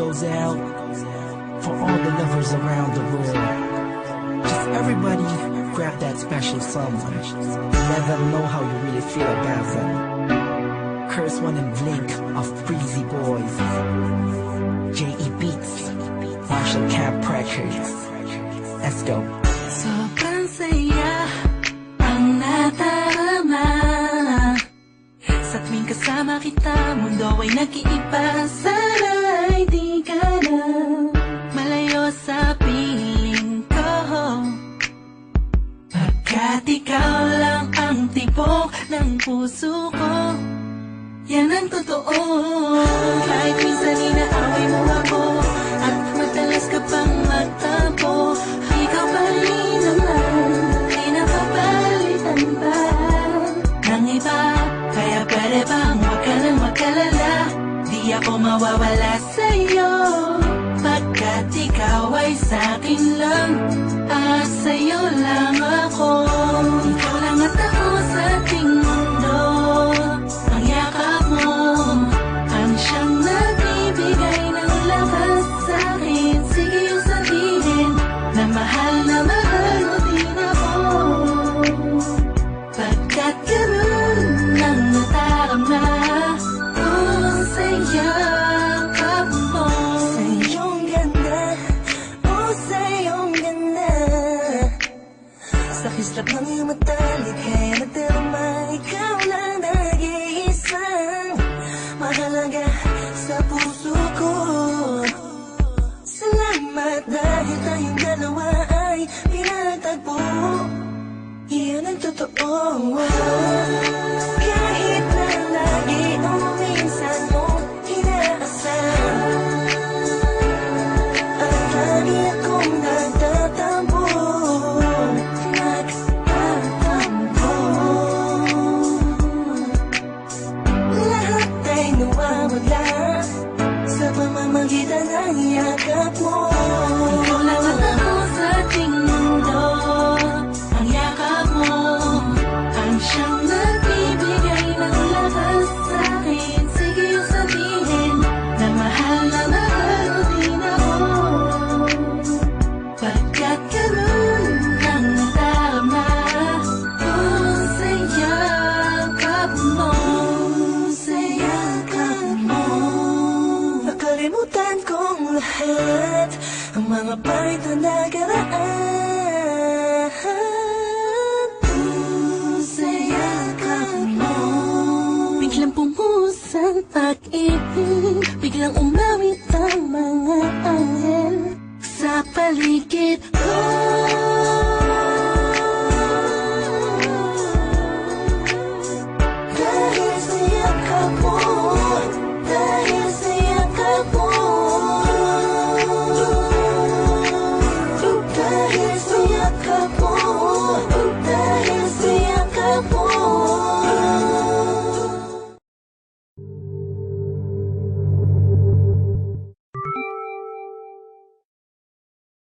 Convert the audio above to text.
goes out for all the lovers around the world. Just everybody grab that special someone. Let them know how you really feel about them. Curse One and Blink of Breezy Boys. J.E. Beats, Marshall Camp Records. Let's go. Sobrang saya ang nadarama sa tuwing kasama kita. Mundo ay nag-iiba. Sana'y di ka na malayo sa piling ko, pagkat ikaw lang ang tibok ng puso ko. Yan ang totoo. Kahit minsan inaaway mo ako at madalas ka pang magtampo, ikaw pa rin naman, di napapalitan ba ng iba? Kaya pwede bang huwag ka nang mag-alala, di ako mawawala sa'yo, pagkat ikaw ay sa'kin lang at sa'yo lang ako. Ikaw lang at ako sa ating mundo. Ang yakap mo ang siyang nagbibigay ng lakas sa'kin. Sige yung sabihin na mahal mo din ako, pagkat ganun ang natarama ko sa yakap mo. Sa iyong ganda, oh sa iyong ganda, sa kislap ng iyong mata, lika'y nadarama. Ikaw lang nag-iisang mahalaga sa puso ko. Salamat dahil tayong dalawa ay pinatagpo. Iyan ang totoo. Kahit na lagi o minsan mo inaasal, at lagi akong nagtatampo. Lahat ay nawawala sa pamamagitan ng yakap mo. Ikaw lang at ako sa ating mundo. Ang yakap mo ang siyang nagbibigay ng lakas sa'kin. Sige yung sabihin na mahal mo din ako, pagkat ganun ang nadarama ko sa yakap mo. Sa yakap mo, nakalimutan kong lahat ang mga pahit na nakaraan. Sa yakap mo, biglang pumusan pag-ibig, biglang umawit ang mga